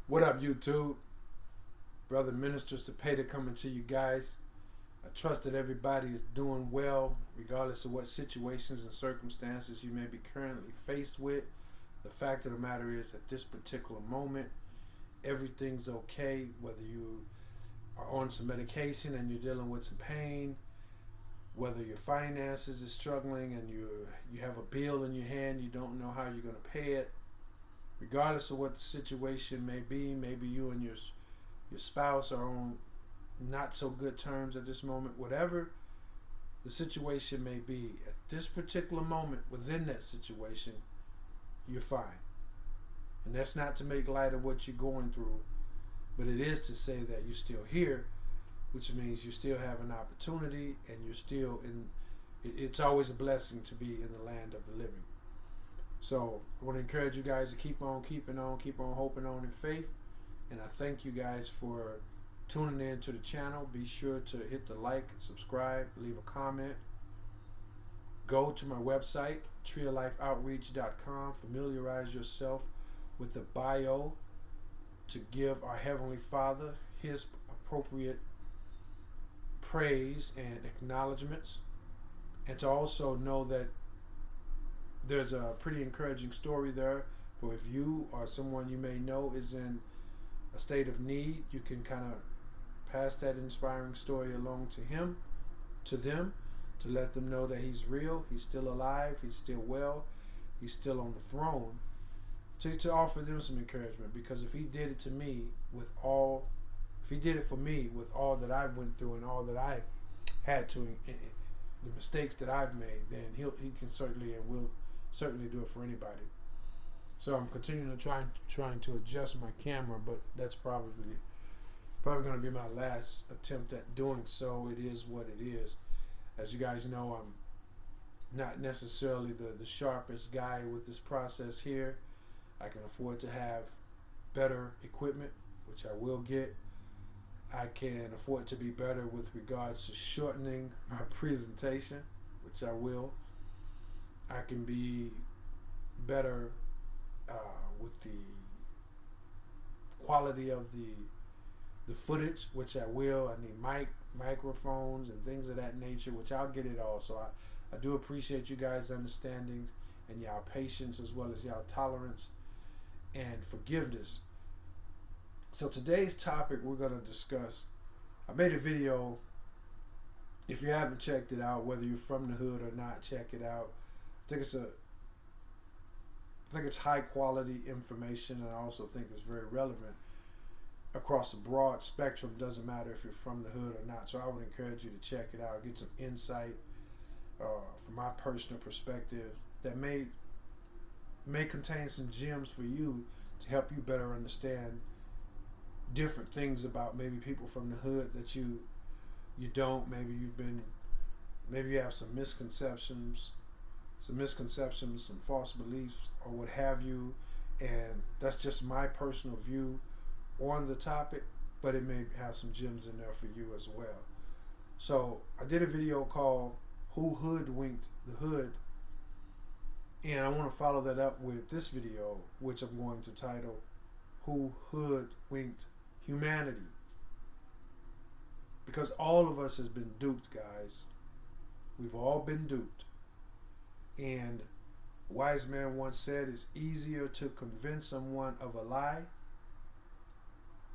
What up, YouTube? Brother Ministers to pay to coming to you guys. I trust that everybody is doing well, regardless of what situations and circumstances you may be currently faced with. The fact of the matter is, at this particular moment, everything's okay, whether you are on some medication and you're dealing with some pain, whether your finances is struggling and you have a bill in your hand, you don't know how you're going to pay it. Regardless of what the situation may be, maybe you and your spouse are on not so good terms at this moment. Whatever the situation may be, at this particular moment within that situation, you're fine. And that's not to make light of what you're going through, but it is to say that you're still here, which means you still have an opportunity and you're still in. It's always a blessing to be in the land of the living. So I want to encourage you guys to keep on keeping on, keep on hoping on in faith. And I thank you guys for tuning in to the channel. Be sure to hit the like, subscribe, leave a comment. Go to my website, treeoflifeoutreach.com. Familiarize yourself with the bio to give our Heavenly Father His appropriate praise and acknowledgments. And to also know that there's a pretty encouraging story there for if you or someone you may know is in a state of need, you can kind of pass that inspiring story along to him, to them, to let them know that he's real, he's still alive, he's still well, he's still on the throne, to offer them some encouragement. Because if he did it to me with all, if he did it for me with all that I went through and all that I had to, the mistakes that I've made, then he can certainly and will certainly do it for anybody. So I'm continuing to trying to adjust my camera, but that's probably going to be my last attempt at doing so. It is what it is. As you guys know, I'm not necessarily the sharpest guy with this process here. I can afford to have better equipment, which I will get. I can afford to be better with regards to shortening my presentation, which I will. I can be better with the quality of the footage, which I will. I need microphones and things of that nature, which I'll get it all. So I do appreciate you guys' understanding and y'all patience, as well as y'all tolerance and forgiveness. So today's topic we're going to discuss, I made a video. If you haven't checked it out, whether you're from the hood or not, check it out. I think it's high quality information, and I also think it's very relevant across a broad spectrum. Doesn't matter if you're from the hood or not. So I would encourage you to check it out, get some insight from my personal perspective that may contain some gems for you to help you better understand different things about maybe people from the hood that you don't. Maybe you have some misconceptions, some false beliefs, or what have you, and that's just my personal view on the topic, but it may have some gems in there for you as well. So I did a video called Who Hoodwinked the Hood, and I want to follow that up with this video, which I'm going to title Who Hoodwinked Humanity, because all of us has been duped, guys. We've all been duped. And a wise man once said, it's easier to convince someone of a lie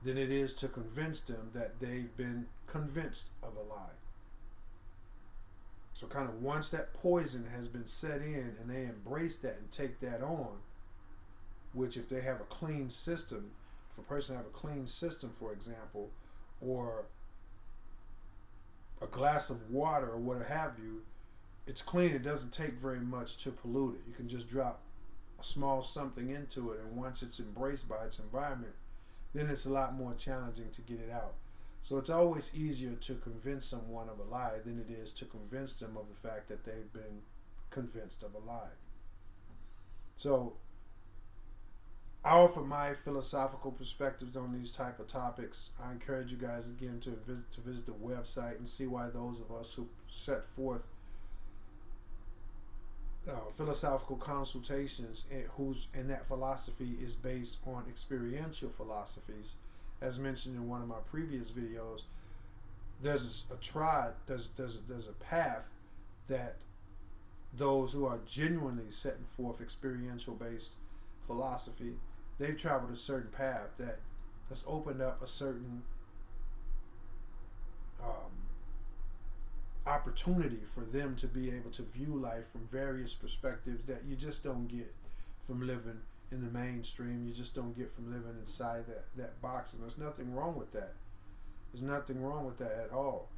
than it is to convince them that they've been convinced of a lie. So kind of once that poison has been set in and they embrace that and take that on, which if they have a clean system, if a person have a clean system, for example, or a glass of water or what have you, it's clean. It doesn't take very much to pollute it. You can just drop a small something into it, and once it's embraced by its environment, then it's a lot more challenging to get it out. So it's always easier to convince someone of a lie than it is to convince them of the fact that they've been convinced of a lie. So I offer my philosophical perspectives on these type of topics. I encourage you guys again to visit the website and see why those of us who set forth philosophical consultations, and that philosophy is based on experiential philosophies. As mentioned in one of my previous videos, there's a path that those who are genuinely setting forth experiential based philosophy, they've traveled a certain path that's opened up a certain opportunity for them to be able to view life from various perspectives that you just don't get from living in the mainstream. You just don't get from living inside that box, and there's nothing wrong with that. There's nothing wrong with that at all.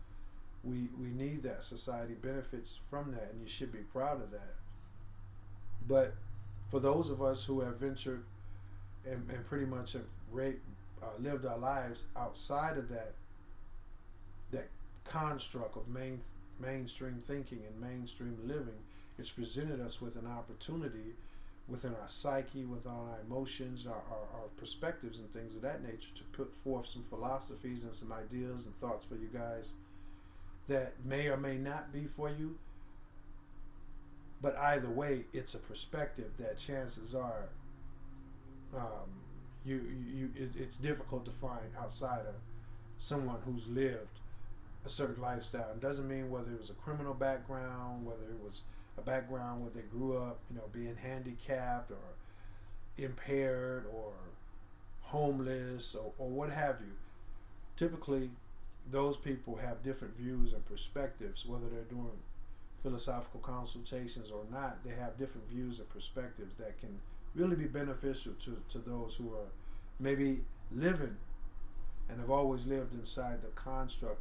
We need that. Society benefits from that, and you should be proud of that. But for those of us who have ventured and pretty much have lived our lives outside of that construct of mainstream thinking and mainstream living, it's presented us with an opportunity within our psyche, within our emotions, our perspectives and things of that nature, to put forth some philosophies and some ideas and thoughts for you guys that may or may not be for you. But either way, it's a perspective that chances are it's difficult to find outside of someone who's lived a certain lifestyle. It doesn't mean whether it was a criminal background, whether it was a background where they grew up, being handicapped or impaired or homeless or what have you. Typically, those people have different views and perspectives, whether they're doing philosophical consultations or not. They have different views and perspectives that can really be beneficial to those who are maybe living and have always lived inside the construct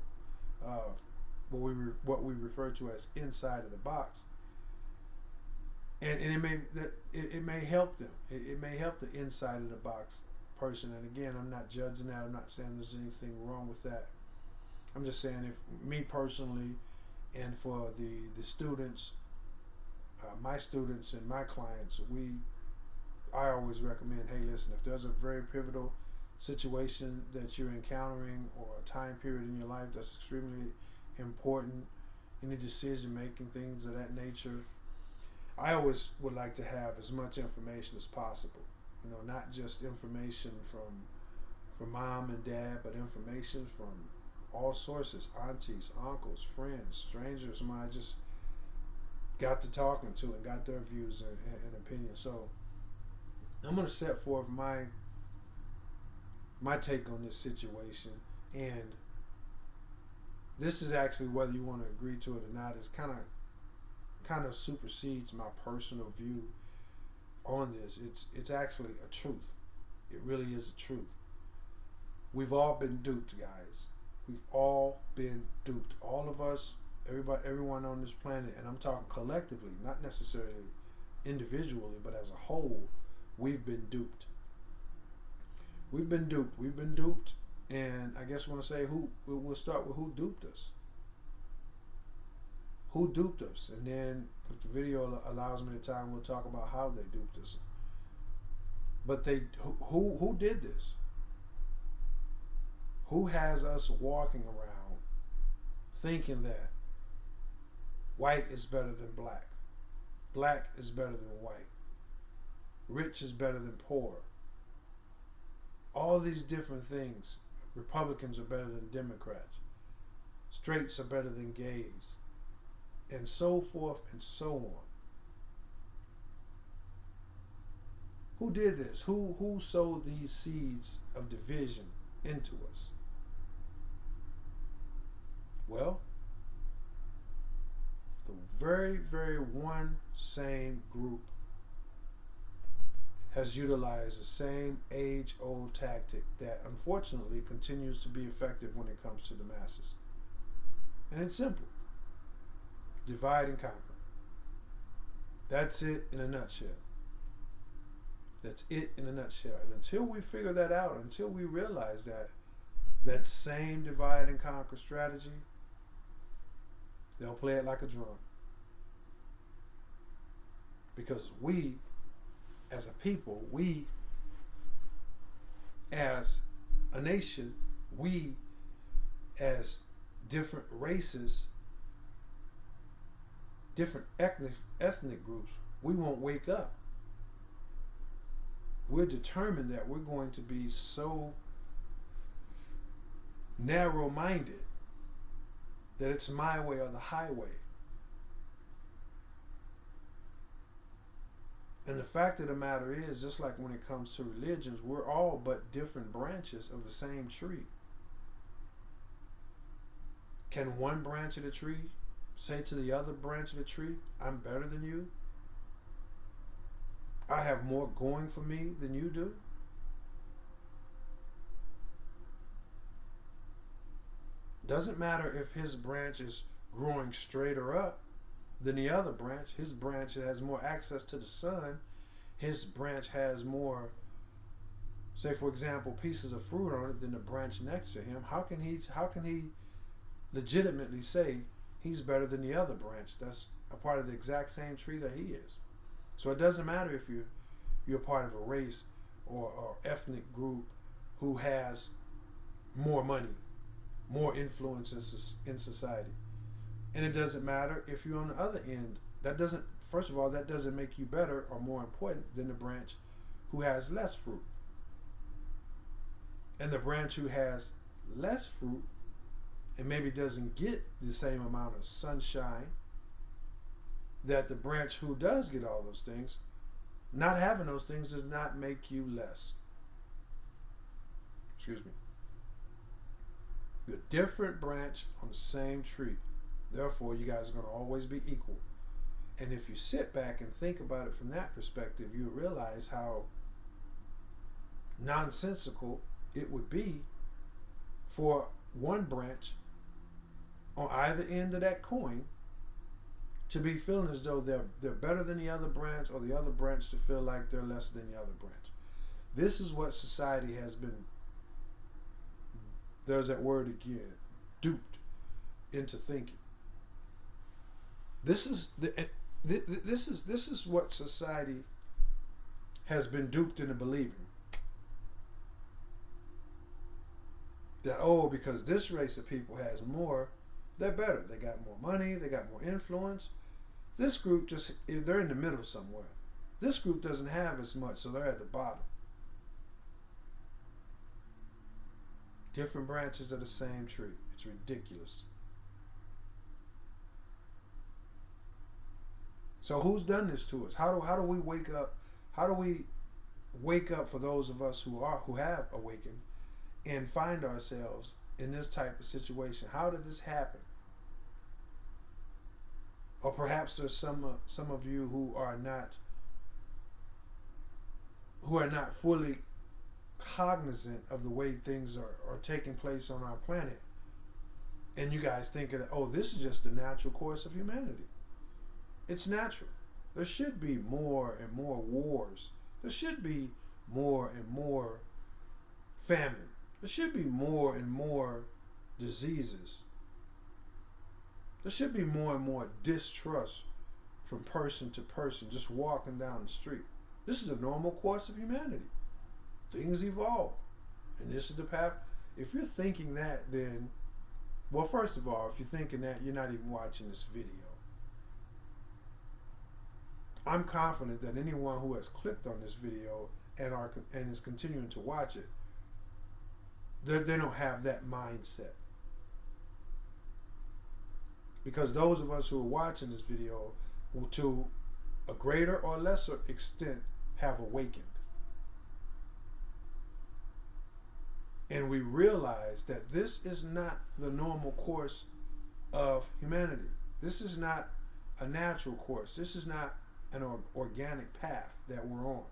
of what we refer to as inside of the box, and it may help them. It may help the inside of the box person. And again, I'm not judging that. I'm not saying there's anything wrong with that. I'm just saying, if me personally, and for the students, my students and my clients, I always recommend, hey, listen, if there's a very pivotal situation that you're encountering or a time period in your life that's extremely important, any decision making, things of that nature, I always would like to have as much information as possible. Not just information from mom and dad, but information from all sources: aunties, uncles, friends, strangers whom I just got to talking to and got their views and opinions. So I'm going to set forth my take on this situation, and this is actually, whether you want to agree to it or not, is kind of supersedes my personal view on this. It's actually a truth. It really is a truth. We've all been duped, guys. We've all been duped. All of us, everyone on this planet, and I'm talking collectively, not necessarily individually, but as a whole, we've been duped. We've been duped, and I guess I want to say we'll start with who duped us. Who duped us? And then, if the video allows me the time, we'll talk about how they duped us. But who did this? Who has us walking around thinking that white is better than black, black is better than white, rich is better than poor? All these different things. Republicans are better than Democrats. Straights are better than gays. And so forth and so on. Who did this? Who sowed these seeds of division into us? Well, the very, very one same group has utilized the same age-old tactic that unfortunately continues to be effective when it comes to the masses. And it's simple. Divide and conquer. That's it in a nutshell. That's it in a nutshell. And until we figure that out, until we realize that same divide and conquer strategy, they'll play it like a drum. Because we, as a people, we, as a nation, we, as different races, different ethnic groups, we won't wake up. We're determined that we're going to be so narrow-minded that it's my way or the highway. And the fact of the matter is, just like when it comes to religions, we're all but different branches of the same tree. Can one branch of the tree say to the other branch of the tree, I'm better than you? I have more going for me than you do? Doesn't matter if his branch is growing straighter up than the other branch. His branch has more access to the sun. His branch has more, say for example, pieces of fruit on it than the branch next to him. How can he legitimately say he's better than the other branch that's a part of the exact same tree that he is? So it doesn't matter if you're part of a race or ethnic group who has more money, more influence in society. And it doesn't matter if you're on the other end. First of all, that doesn't make you better or more important than the branch who has less fruit. And the branch who has less fruit and maybe doesn't get the same amount of sunshine that the branch who does get all those things, not having those things does not make you less. Excuse me. You're a different branch on the same tree. Therefore, you guys are going to always be equal. And if you sit back and think about it from that perspective, you realize how nonsensical it would be for one branch on either end of that coin to be feeling as though they're better than the other branch, or the other branch to feel like they're less than the other branch. This is what society has been, there's that word again, duped into thinking. This is what society has been duped into believing. That, because this race of people has more, they're better. They got more money, they got more influence. This group they're in the middle somewhere. This group doesn't have as much, so they're at the bottom. Different branches of the same tree. It's ridiculous. So who's done this to us? How do we wake up? How do we wake up for those of us who have awakened and find ourselves in this type of situation? How did this happen? Or perhaps there's some of you who are not fully cognizant of the way things are taking place on our planet, and you guys thinking, this is just the natural course of humanity. It's natural. There should be more and more wars. There should be more and more famine. There should be more and more diseases. There should be more and more distrust from person to person just walking down the street. This is a normal course of humanity. Things evolve. And this is the path. If you're thinking that, then, well, first of all, if you're thinking that, you're not even watching this video. I'm confident that anyone who has clicked on this video and is continuing to watch it, they don't have that mindset. Because those of us who are watching this video, to a greater or lesser extent, have awakened. And we realize that this is not the normal course of humanity. This is not a natural course. This is not an organic path that we're on.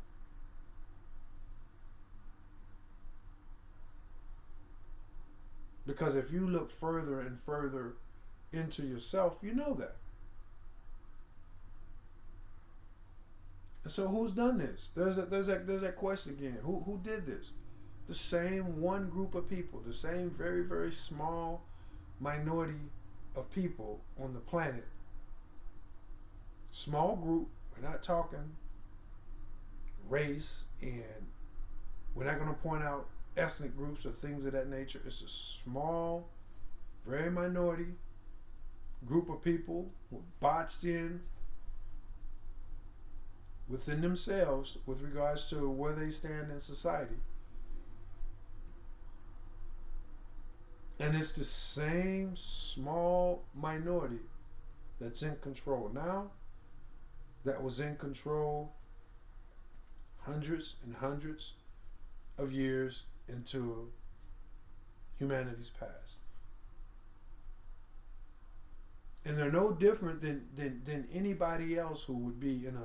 Because if you look further and further into yourself, you know that. And so who's done this? There's that question again. Who did this? The same one group of people, the same very, very small minority of people on the planet. Small group. We're not talking race, and we're not going to point out ethnic groups or things of that nature. It's a small, very minority group of people who botched in within themselves with regards to where they stand in society. And it's the same small minority that's in control now that was in control hundreds and hundreds of years into humanity's past. And they're no different than anybody else who would be in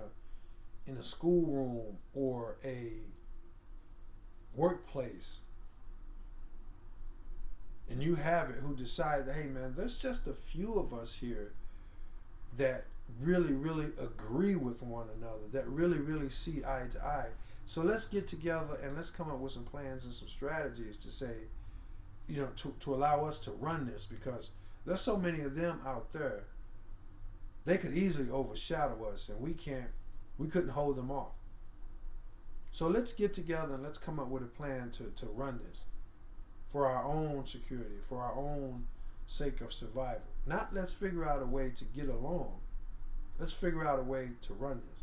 a schoolroom or a workplace. And you have it who decide that, hey man, there's just a few of us here that really, really agree with one another, that really, really see eye to eye. So let's get together and let's come up with some plans and some strategies to say, to allow us to run this, because there's so many of them out there. They could easily overshadow us, and we couldn't hold them off. So let's get together and let's come up with a plan to run this for our own security, for our own sake of survival. Not let's figure out a way to get along. Let's figure out a way to run this.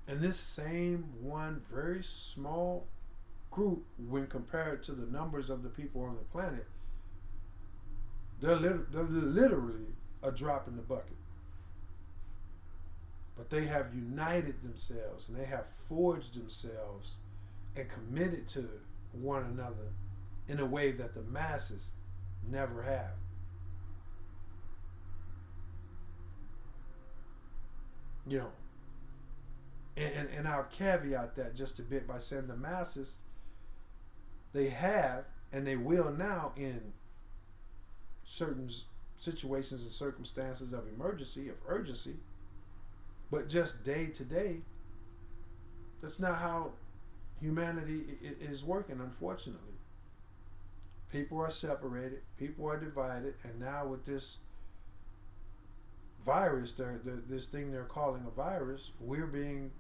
And this same one very small group, when compared to the numbers of the people on the planet, they're literally a drop in the bucket. But they have united themselves, and they have forged themselves and committed to one another in a way that the masses never have. And I'll caveat that just a bit by saying the masses, they have and they will now, in certain situations and circumstances of emergency, of urgency, but just day to day, that's not how humanity is working, unfortunately. People are separated, people are divided, and now with this virus, this thing they're calling a virus, we're being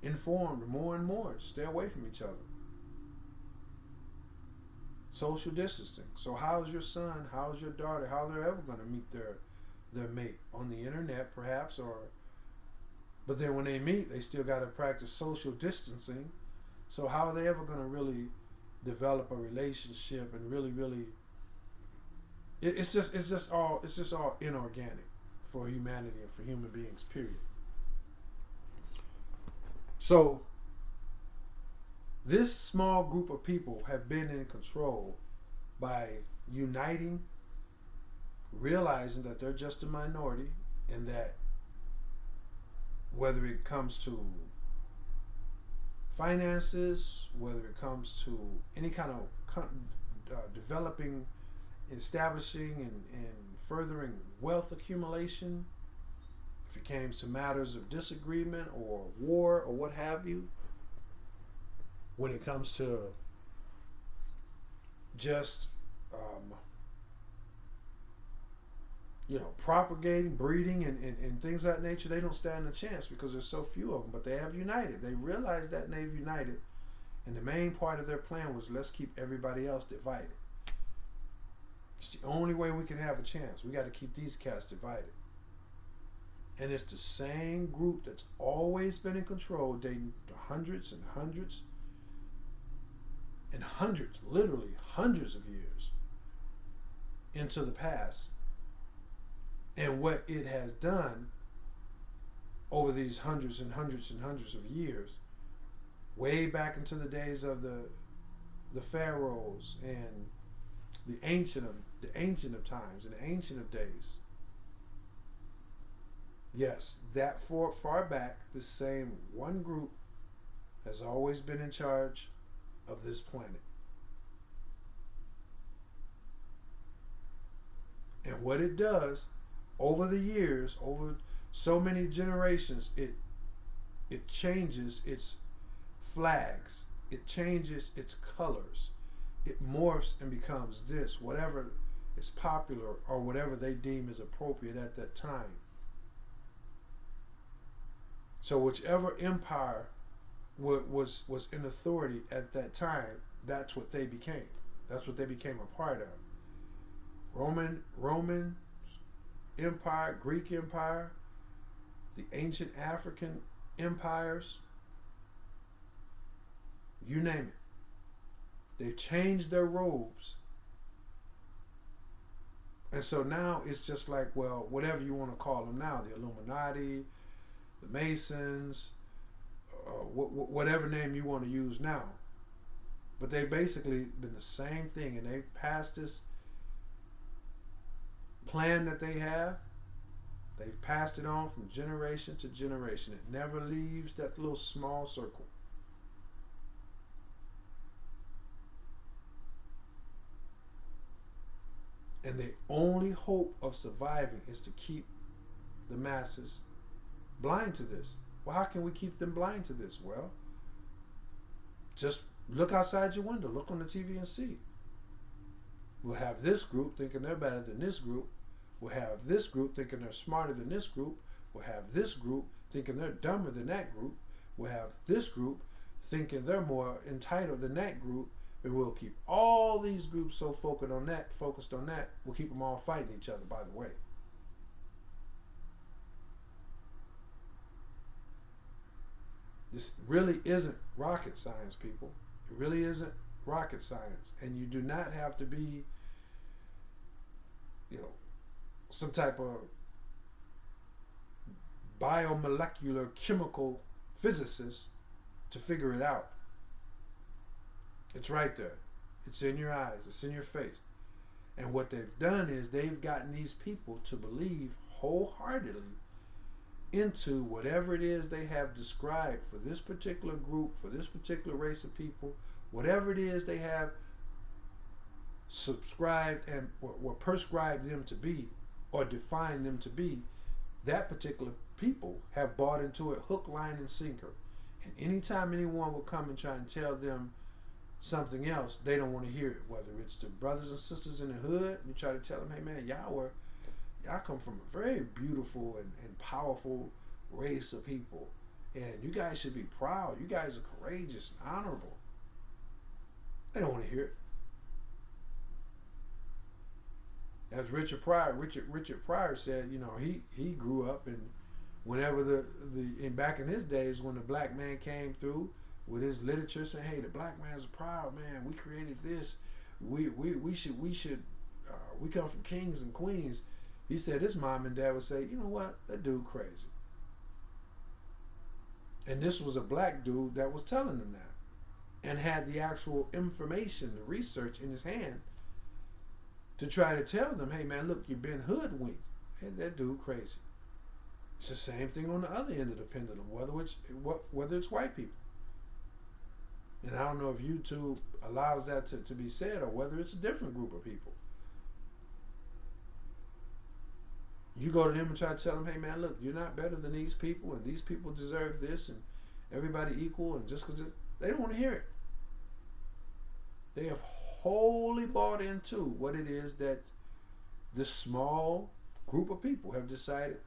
informed more and more to stay away from each other. Social distancing. So how's your son, how's your daughter, how they're ever going to meet their mate? On the internet, perhaps, but then when they meet, they still got to practice social distancing. So how are they ever going to really develop a relationship and really it's just all inorganic for humanity and for human beings, period. So this small group of people have been in control by uniting, realizing that they're just a minority, and that whether it comes to finances, whether it comes to any kind of developing, establishing, and furthering wealth accumulation, if it came to matters of disagreement or war or what have you, when it comes to just propagating, breeding, and things of that nature, they don't stand a chance because there's so few of them. But they have united. They realized that, and they've united. And the main part of their plan was, let's keep everybody else divided. It's the only way we can have a chance. We got to keep these cats divided. And it's the same group that's always been in control, dating hundreds and hundreds and hundreds, literally hundreds of years into the past. And what it has done over these hundreds and hundreds and hundreds of years, way back into the days of the pharaohs and the ancient of times and the ancient of days. Yes, that far back, the same one group has always been in charge of this planet. And what it does over the years, over so many generations, it changes its flags, it changes its colors, it morphs and becomes this, whatever is popular or whatever they deem is appropriate at that time. So whichever empire was in authority at that time, that's what they became. That's what they became a part of. Roman Empire, Greek Empire, the ancient African empires, you name it. They've changed their robes. And so now it's just like, well, whatever you want to call them now, the Illuminati, the Masons, whatever name you want to use now. But they've basically been the same thing, and they've passed this plan that they have. They've passed it on from generation to generation. It never leaves that little small circle. And the only hope of surviving is to keep the masses blind to this. Well, how can we keep them blind to this? Well, just look outside your window. Look on the TV and see. We'll have this group thinking they're better than this group. We'll have this group thinking they're smarter than this group. We'll have this group thinking they're dumber than that group. We'll have this group thinking they're more entitled than that group. And we'll keep all these groups so focused on that, we'll keep them all fighting each other, by the way. This really isn't rocket science, people. It really isn't rocket science. And you do not have to be, some type of biomolecular chemical physicist to figure it out. It's right there. It's in your eyes. It's in your face. And what they've done is they've gotten these people to believe wholeheartedly into whatever it is they have described for this particular group, for this particular race of people, whatever it is they have subscribed and or prescribed them to be or defined them to be, that particular people have bought into it hook, line, and sinker. And anytime anyone will come and try and tell them something else, they don't want to hear it. Whether it's the brothers and sisters in the hood, you try to tell them, hey man, y'all come from a very beautiful and powerful race of people, and you guys should be proud. You guys are courageous and honorable. They don't want to hear it. As Richard Pryor said, he grew up, and whenever back in his days when the black man came through with his literature saying, hey, the black man's a proud man, we created this, we come from kings and queens. He said his mom and dad would say, you know what, that dude crazy. And this was a black dude that was telling them that, and had the actual information, the research in his hand to try to tell them, hey man, look, you've been hoodwinked. Hey, that dude crazy. It's the same thing on the other end of the pendulum, whether it's white people. And I don't know if YouTube allows that to be said, or whether it's a different group of people. You go to them and try to tell them, hey man, look, you're not better than these people, and these people deserve this, and everybody equal, and just because they don't want to hear it. They have wholly bought into what it is that this small group of people have decided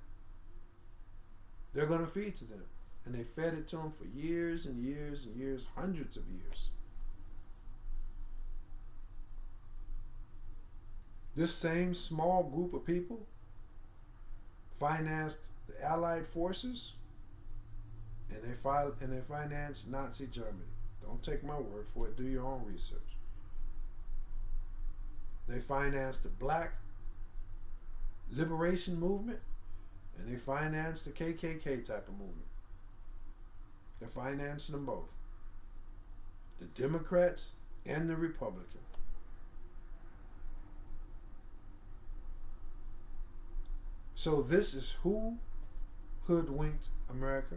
they're going to feed to them. And they fed it to them for years and years and years, hundreds of years. This same small group of people financed the Allied forces, and they financed Nazi Germany. Don't take my word for it. Do your own research. They financed the Black Liberation Movement, and they financed the KKK type of movement. They're financing them both. The Democrats and the Republicans. So this is who hoodwinked America.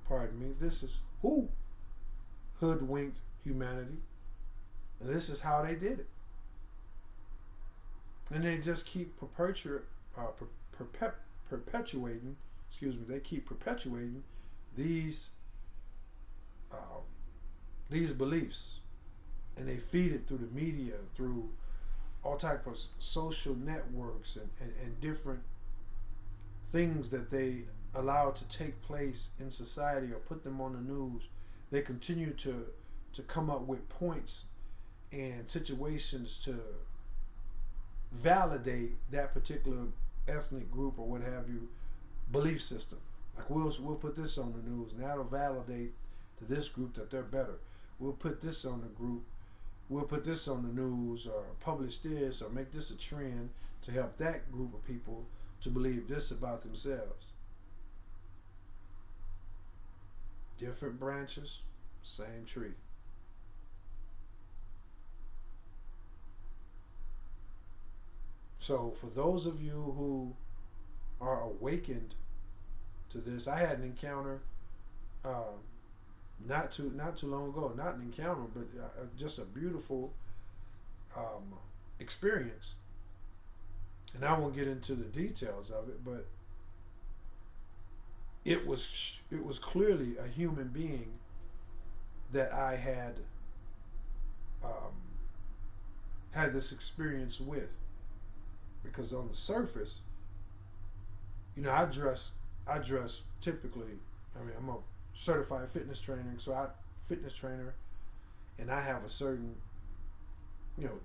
Pardon me. This is who hoodwinked humanity. And this is how they did it. And they just keep perpetuating, they keep perpetuating these beliefs. And they feed it through the media, through all type of social networks and different things that they allow to take place in society or put them on the news. They continue to come up with points and situations to validate that particular ethnic group or what have you belief system. Like we'll put this on the news, and that'll validate to this group that they're better. We'll put this on the group. We'll put this on the news, or publish this, or make this a trend to help that group of people to believe this about themselves. Different branches, same tree. So for those of you who are awakened to this, I had an encounter not too long ago. Not an encounter, but just a beautiful experience. And I won't get into the details of it, but it was clearly a human being that I had had this experience with. Because on the surface, I dress typically. I mean, I'm a certified fitness trainer, and I have a certain,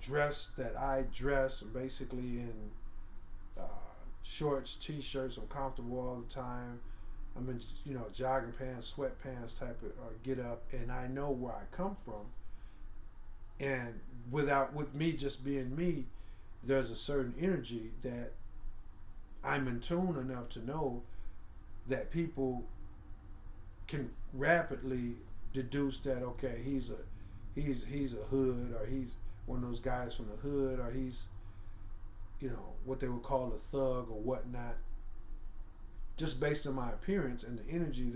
dress that I dress basically in shorts, t-shirts. I'm comfortable all the time. I'm in, jogging pants, sweatpants type of get up, and I know where I come from. And with me just being me, there's a certain energy that I'm in tune enough to know that people can rapidly deduce that, okay, he's a hood, or he's one of those guys from the hood, or he's what they would call a thug or whatnot, just based on my appearance and the energy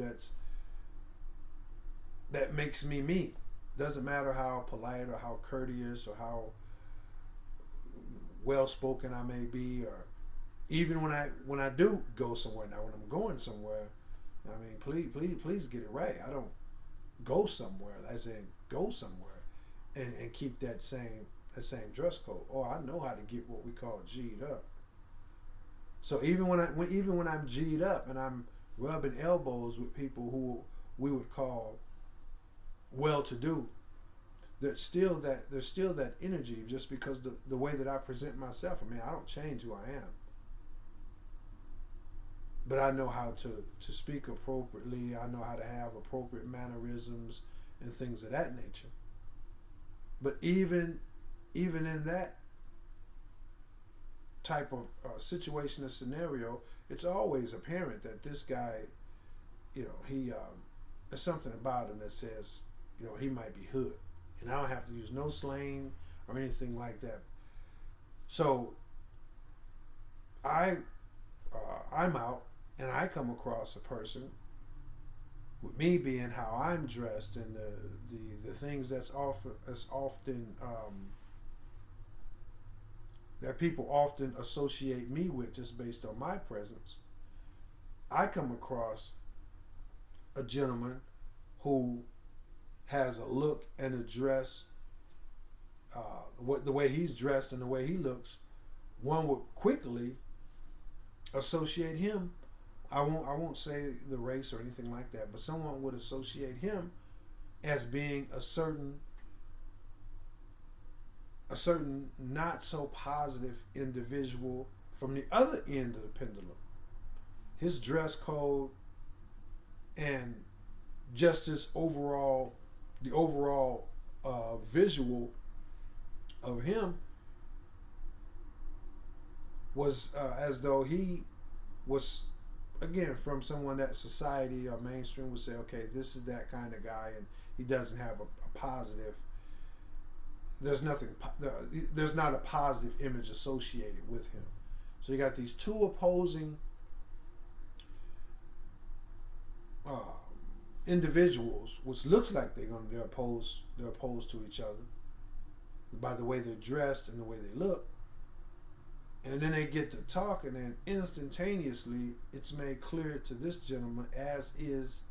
that makes me me. Doesn't matter how polite or how courteous or how well spoken I may be, or even when I do go somewhere. Now, when I'm going somewhere, I mean, please get it right. I don't go somewhere as in go somewhere and keep that same dress code. Oh, I know how to get what we call G'd up. So even when I'm G'd up and I'm rubbing elbows with people who we would call well-to-do, there's still that energy, just because the way that I present myself. I mean, I don't change who I am, but I know how to speak appropriately. I know how to have appropriate mannerisms and things of that nature. But even in that type of situation or scenario, it's always apparent that this guy, there's something about him that says, he might be hood. And I don't have to use no slang or anything like that. So I'm out and I come across a person, with me being how I'm dressed and the things that's often that people often associate me with just based on my presence. I come across a gentleman who has a look and a dress, the way he's dressed and the way he looks, one would quickly associate him. I won't say the race or anything like that, but someone would associate him as being a certain not so positive individual from the other end of the pendulum. His dress code and just the overall visual of him was as though he was, again, from someone that society or mainstream would say, okay, this is that kind of guy, and he doesn't have a positive. There's not a positive image associated with him. So you got these two opposing individuals, which looks like they're opposed to each other by the way they're dressed and the way they look. And then they get to talking, and instantaneously it's made clear to this gentleman, as is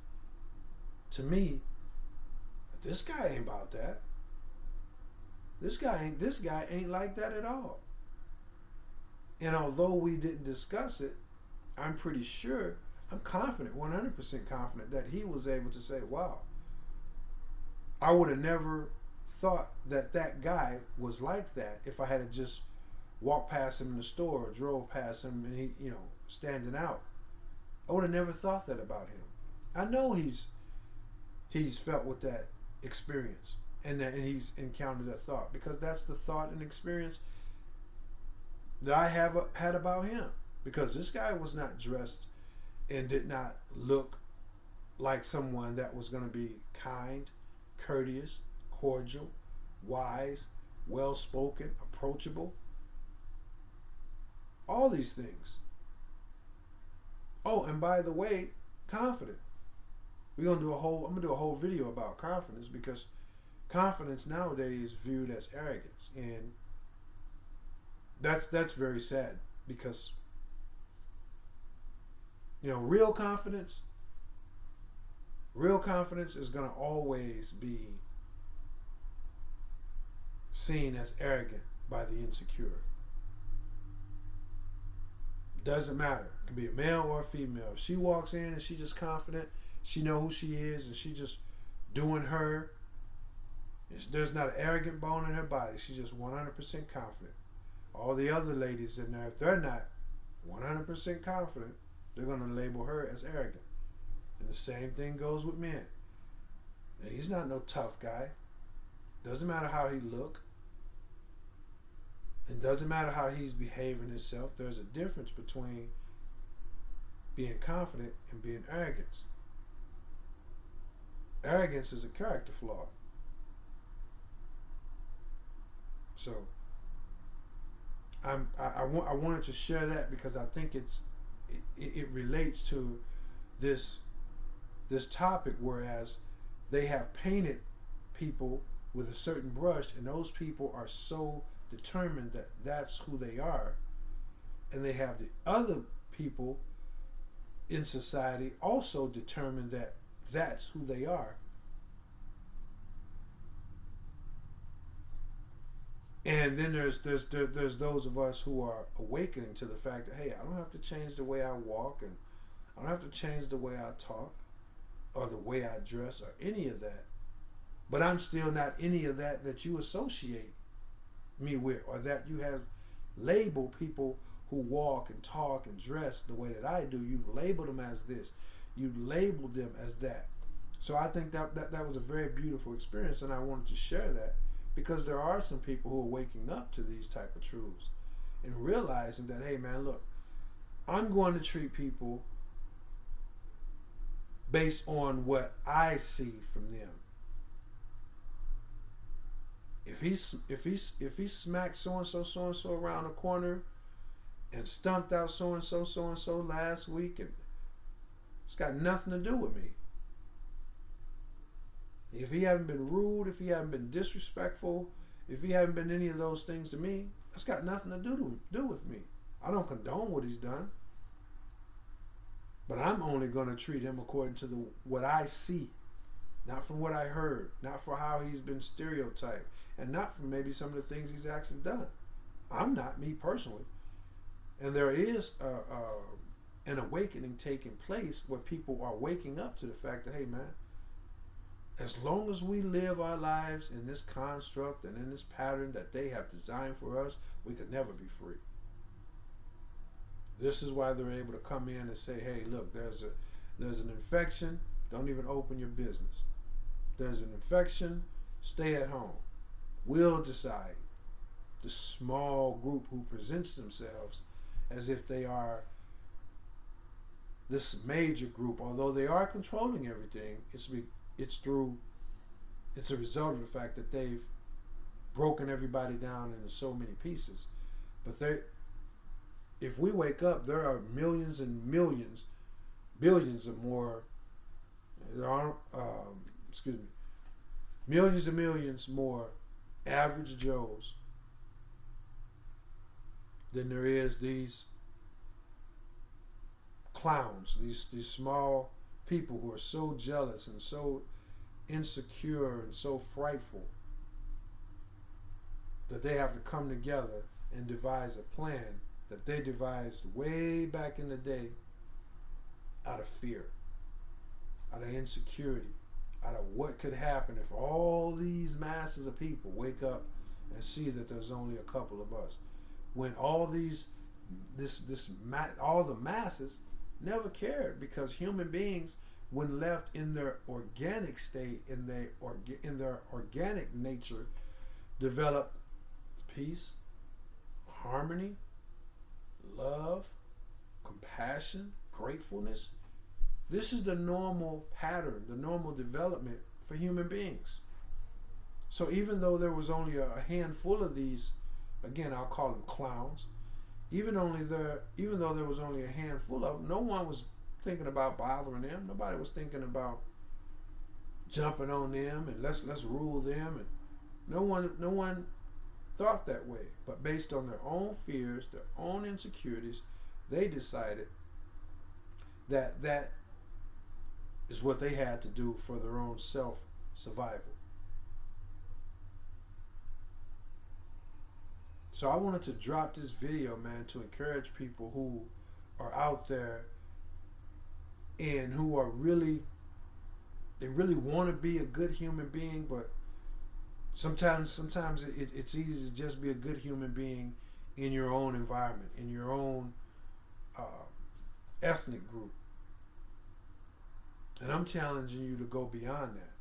to me, this guy ain't about that. This guy ain't like that at all. And although we didn't discuss it, I'm pretty sure, I'm confident, 100% confident, that he was able to say, wow, I would have never thought that guy was like that if I had just walked past him in the store or drove past him and he, standing out I would have never thought that about him. I know he's felt with that experience, and he's encountered that thought, because that's the thought and experience that I have had about him. Because this guy was not dressed and did not look like someone that was going to be kind, courteous, cordial, wise, well-spoken, approachable. All these things. Oh, and by the way, confident. I'm gonna do a whole video about confidence, because confidence nowadays is viewed as arrogance, and that's very sad, because real confidence is gonna always be seen as arrogant by the insecure. Doesn't matter. It can be a male or a female. If she walks in and she just confident, she know who she is, and she just doing her. There's not an arrogant bone in her body. She's just 100% confident. All the other ladies in there, if they're not 100% confident, they're going to label her as arrogant. And the same thing goes with men. Now, he's not no tough guy. Doesn't matter how he look. It doesn't matter how he's behaving himself. There's a difference between being confident and being arrogant. Arrogance is a character flaw. So I wanted to share that, because I think it relates to this topic, whereas they have painted people with a certain brush, and those people are so determined that that's who they are, and they have the other people in society also determined that that's who they are. And then there's those of us who are awakening to the fact that, hey, I don't have to change the way I walk, and I don't have to change the way I talk or the way I dress or any of that, but I'm still not any of that you associate me with, or that you have labeled people who walk and talk and dress the way that I do. You've labeled them as this. You've labeled them as that. So I think that was a very beautiful experience, and I wanted to share that, because there are some people who are waking up to these type of truths and realizing that, hey man, look, I'm going to treat people based on what I see from them. If he smacked so and so around the corner and stumped out so and so last week, and it's got nothing to do with me. If he haven't been rude, if he haven't been disrespectful, if he haven't been any of those things to me, that's got nothing to do with me. I don't condone what he's done, but I'm only going to treat him according to what I see, not from what I heard, not for how he's been stereotyped, and not from maybe some of the things he's actually done. I'm not, me personally. And there is an awakening taking place where people are waking up to the fact that, hey man, as long as we live our lives in this construct and in this pattern that they have designed for us, we could never be free. This is why they're able to come in and say, hey, look, there's an infection, don't even open your business. There's an infection, stay at home. We'll decide. The small group who presents themselves as if they are this major group, although they are controlling everything, it's a result of the fact that they've broken everybody down into so many pieces. But if we wake up, there are millions and millions, billions or more. There are, millions and millions more average Joes than there is these clowns, these small people who are so jealous and so insecure and so frightful that they have to come together and devise a plan that they devised way back in the day out of fear, out of insecurity, out of what could happen if all these masses of people wake up and see that there's only a couple of us. When all the masses never cared, because human beings, when left in their organic state, in their organic nature, develop peace, harmony, love, compassion, gratefulness. This is the normal pattern, the normal development for human beings. So even though there was only a handful of these, again, I'll call them clowns, even though there was only a handful of them, no one was thinking about bothering them. Nobody was thinking about jumping on them and let's rule them, and no one thought that way. But based on their own fears, their own insecurities, they decided that is what they had to do for their own self-survival. So I wanted to drop this video, man, to encourage people who are out there and who are really want to be a good human being, but sometimes it's easy to just be a good human being in your own environment, in your own ethnic group. And I'm challenging you to go beyond that.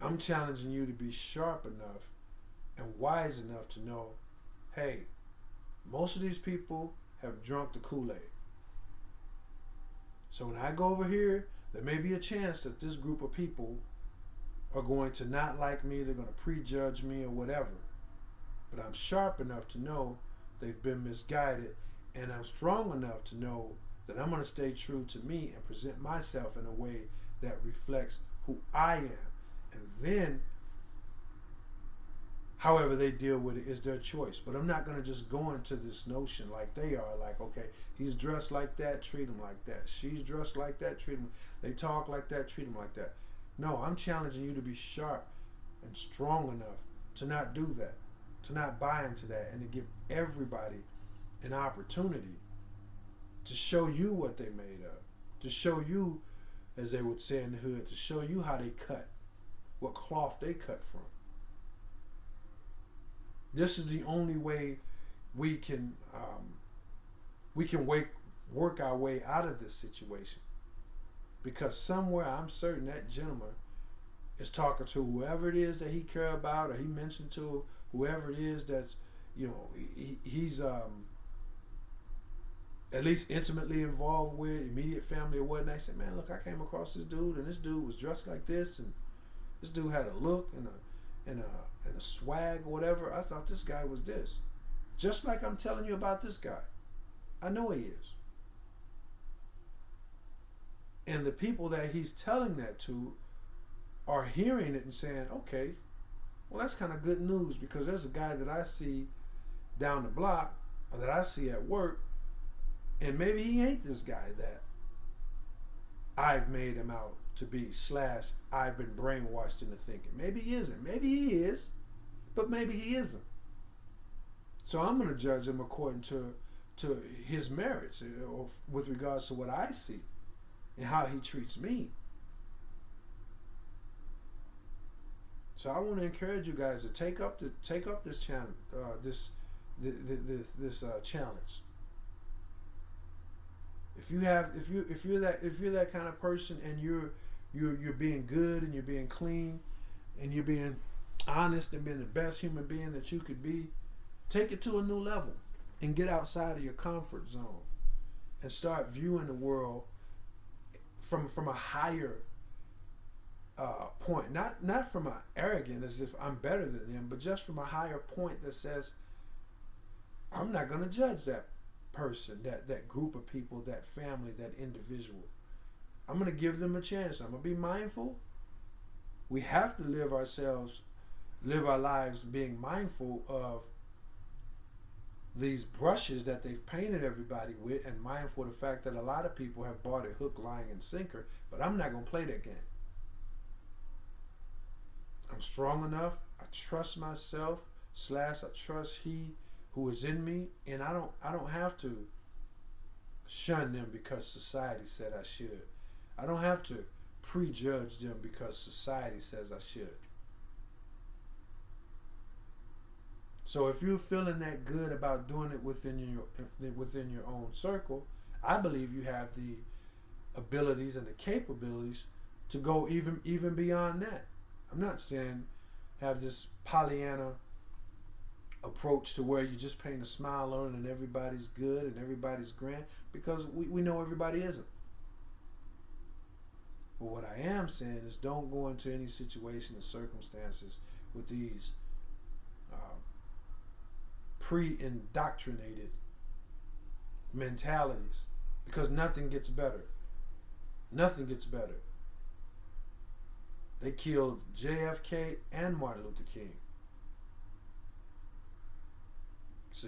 I'm challenging you to be sharp enough and wise enough to know, hey, most of these people have drunk the Kool-Aid. So when I go over here, there may be a chance that this group of people are going to not like me, they're going to prejudge me or whatever. But I'm sharp enough to know they've been misguided, and I'm strong enough to know that I'm going to stay true to me and present myself in a way that reflects who I am. And then, however they deal with it is their choice. But I'm not going to just go into this notion like they are, like, okay, he's dressed like that, treat him like that. She's dressed like that, treat him. They talk like that, treat him like that. No, I'm challenging you to be sharp and strong enough to not do that, to not buy into that, and to give everybody an opportunity to show you what they made of, to show you, as they would say in the hood, to show you how they cut, what cloth they cut from. This is the only way we can work our way out of this situation. Because somewhere, I'm certain that gentleman is talking to whoever it is that he cares about, or he mentioned to whoever it is that's, he's at least intimately involved with, immediate family or whatnot. They said, man, look, I came across this dude, and this dude was dressed like this, and this dude had a look and a swag or whatever. I thought this guy was this. Just like I'm telling you about this guy. I know he is. And the people that he's telling that to are hearing it and saying, okay, well, that's kind of good news, because there's a guy that I see down the block, or that I see at work, and maybe he ain't this guy that I've made him out to be, / I've been brainwashed into thinking. Maybe he isn't. Maybe he is, but maybe he isn't. So I'm going to judge him according to his merits, or with regards to what I see and how he treats me. So I want to encourage you guys to take up this challenge, this challenge. If you're that kind of person, and you're being good, and you're being clean, and you're being honest, and being the best human being that you could be, take it to a new level and get outside of your comfort zone and start viewing the world from a higher point, not from an arrogant as if I'm better than them, but just from a higher point that says, I'm not going to judge that person, that group of people, that family, that individual. I'm going to give them a chance. I'm going to be mindful. We have to live our lives being mindful of these brushes that they've painted everybody with, and mindful of the fact that a lot of people have bought it hook, line, and sinker. But I'm not going to play that game. I'm strong enough. I trust myself / I trust he who is in me, and I don't have to shun them because society said I should. I don't have to prejudge them because society says I should. So if you're feeling that good about doing it within your own circle, I believe you have the abilities and the capabilities to go even beyond that. I'm not saying have this Pollyanna approach to where you just paint a smile on and everybody's good and everybody's grand, because we know everybody isn't. But what I am saying is don't go into any situation and circumstances with these pre-indoctrinated mentalities, because nothing gets better. Nothing gets better. They killed JFK and Martin Luther King. See,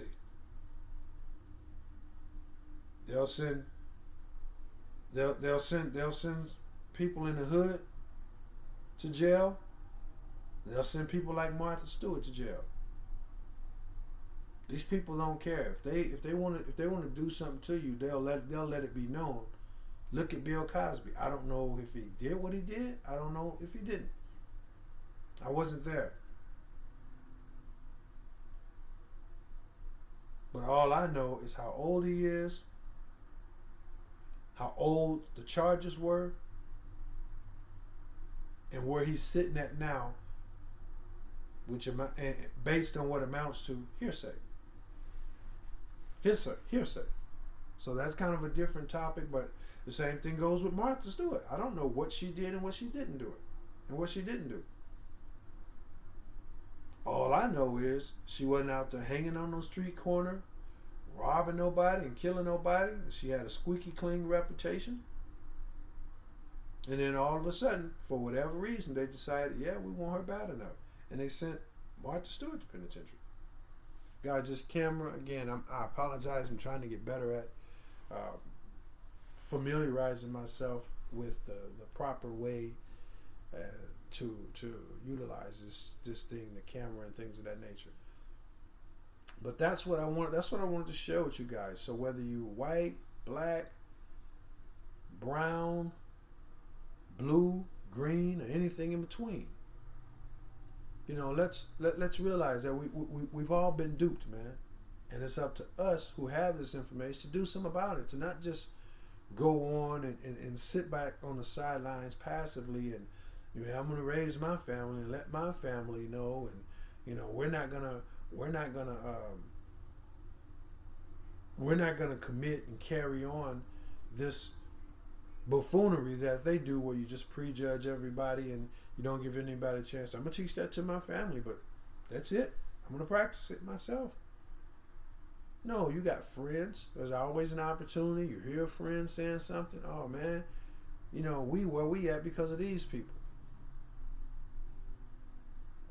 they'll send people in the hood to jail. They'll send people like Martha Stewart to jail. These people don't care. If they want to do something to you, they'll let it be known. Look at Bill Cosby. I don't know if he did what he did. I don't know if he didn't. I wasn't there. But all I know is how old he is, how old the charges were, and where he's sitting at now, which based on what amounts to hearsay. Hearsay. So that's kind of a different topic, but the same thing goes with Martha Stewart. I don't know what she did and what she didn't do and what she didn't do. All I know is she wasn't out there hanging on no street corner, robbing nobody and killing nobody. She had a squeaky clean reputation. And then all of a sudden, for whatever reason, they decided, yeah, we want her bad enough. And they sent Martha Stewart to penitentiary. Guys, this camera, again, I apologize. I'm trying to get better at familiarizing myself with the proper way to utilize this thing, the camera and things of that nature. But that's what I wanted to share with you guys. So whether you white, black, brown, blue, green, or anything in between, you know, let's realize that we've all been duped, man. And it's up to us who have this information to do something about it, to not just go on and sit back on the sidelines passively and, you know, I'm going to raise my family and let my family know, and, you know, we're not gonna commit and carry on this buffoonery that they do, where you just prejudge everybody and you don't give anybody a chance. I'm gonna teach that to my family, but that's it. I'm gonna practice it myself. No, you got friends. There's always an opportunity. You hear a friend saying something. Oh man, you know, where we at because of these people.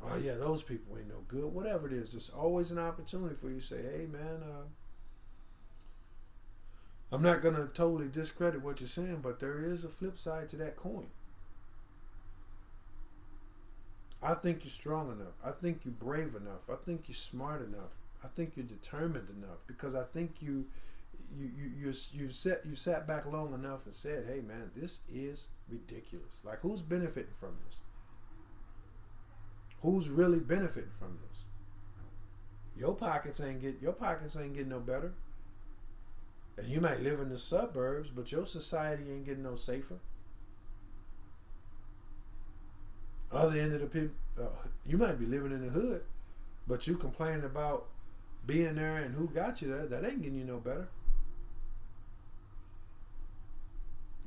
Oh yeah, those people ain't no good. Whatever it is, there's always an opportunity for you to say, hey man, I'm not going to totally discredit what you're saying, but there is a flip side to that coin. I think you're strong enough. I think you're brave enough. I think you're smart enough. I think you're determined enough, because I think you sat back long enough and said, hey man, this is ridiculous. Like, who's benefiting from this? Who's really benefiting from this? Your pockets ain't getting no better. And you might live in the suburbs, but your society ain't getting no safer. Other end of the people, you might be living in the hood, but you complaining about being there and who got you there. That ain't getting you no better.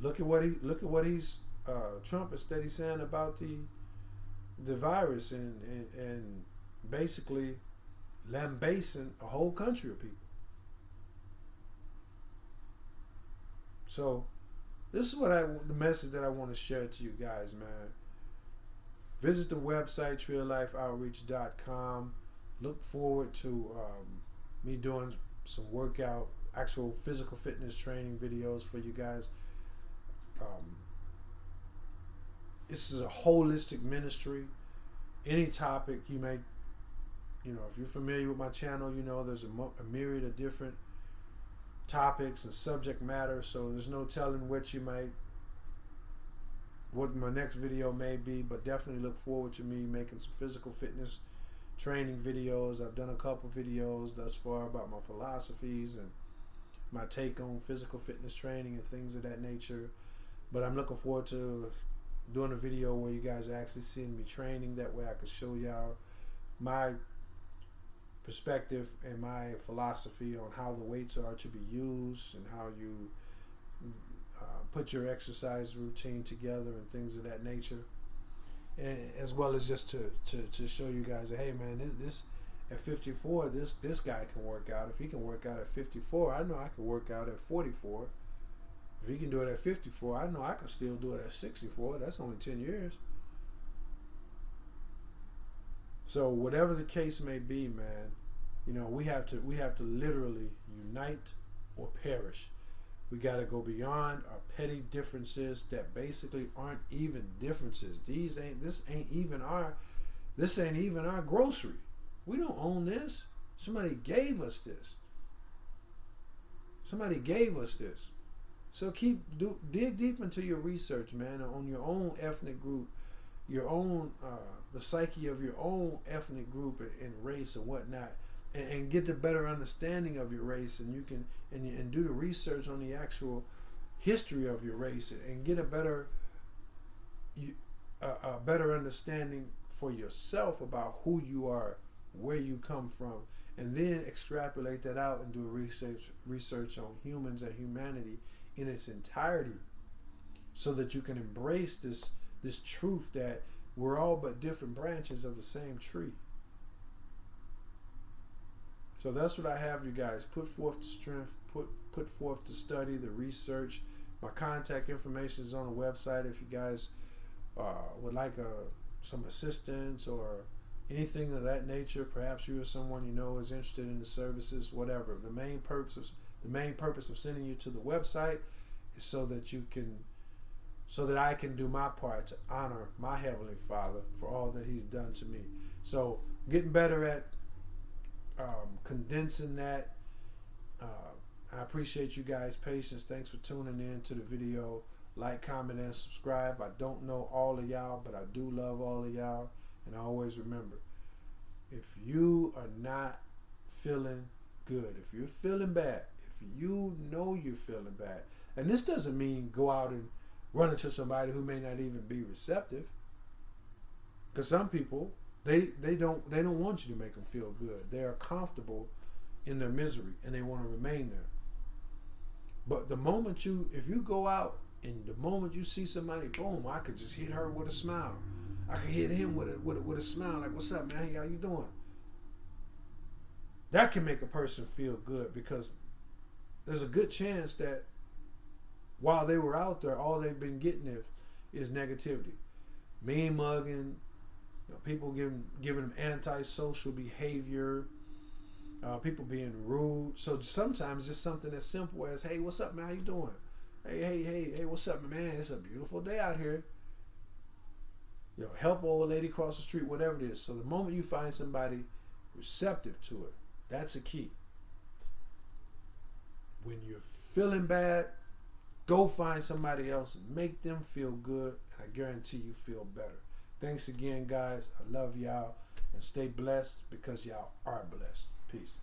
Look at what he's Trump is steady saying about the virus and basically lambasting a whole country of people. So this is the message that I want to share to you guys, man. Visit the website treeoflifeoutreach.com. Look forward to me doing some workout, actual physical fitness training videos for you guys. This is a holistic ministry. Any topic you may, if you're familiar with my channel, there's a myriad of different topics and subject matter. So there's no telling what my next video may be, but definitely look forward to me making some physical fitness training videos. I've done a couple videos thus far about my philosophies and my take on physical fitness training and things of that nature. But I'm looking forward to doing a video where you guys are actually seeing me training. That way I can show y'all my perspective and my philosophy on how the weights are to be used and how you put your exercise routine together and things of that nature. And as well as just to show you guys that, hey man, this at 54, this guy can work out. If he can work out at 54, I know I can work out at 44. If he can do it at 54, I know I can still do it at 64. That's only 10 years. So whatever the case may be, man, you know, we have to literally unite or perish. We got to go beyond our petty differences that basically aren't even differences. This ain't even our grocery. We don't own this. Somebody gave us this. So dig deep into your research, man, on your own ethnic group, your own the psyche of your own ethnic group and race and whatnot, and get the better understanding of your race, and you can and do the research on the actual history of your race and get a better understanding for yourself about who you are, where you come from, and then extrapolate that out and do research on humans and humanity in its entirety, so that you can embrace this truth that we're all but different branches of the same tree. So that's what I have, you guys. Put forth the strength, put forth the study, the research. My contact information is on the website if you guys would like some assistance or anything of that nature. Perhaps you or someone you know is interested in the services, whatever. The main purpose of sending you to the website is so that I can do my part to honor my Heavenly Father for all that He's done to me. So getting better at condensing that. I appreciate you guys' patience. Thanks for tuning in to the video. Like, comment, and subscribe. I don't know all of y'all, but I do love all of y'all. And always remember, if you are not feeling good, if you're feeling bad, if you know you're feeling bad, and this doesn't mean go out and run into somebody who may not even be receptive, because some people they don't want you to make them feel good. They are comfortable in their misery and they want to remain there. But if you go out and the moment you see somebody, boom, I could just hit her with a smile. I could hit him with a smile, like, what's up, man? Hey, how you doing? That can make a person feel good, because there's a good chance that while they were out there, all they've been getting is negativity, mean mugging, people giving them antisocial behavior, people being rude. So sometimes it's something as simple as, hey, what's up, man? How you doing? Hey, what's up, man? It's a beautiful day out here. Help old lady cross the street, whatever it is. So the moment you find somebody receptive to it, that's a key. When you're feeling bad, go find somebody else and make them feel good, and I guarantee you feel better. Thanks again, guys. I love y'all, and stay blessed, because y'all are blessed. Peace.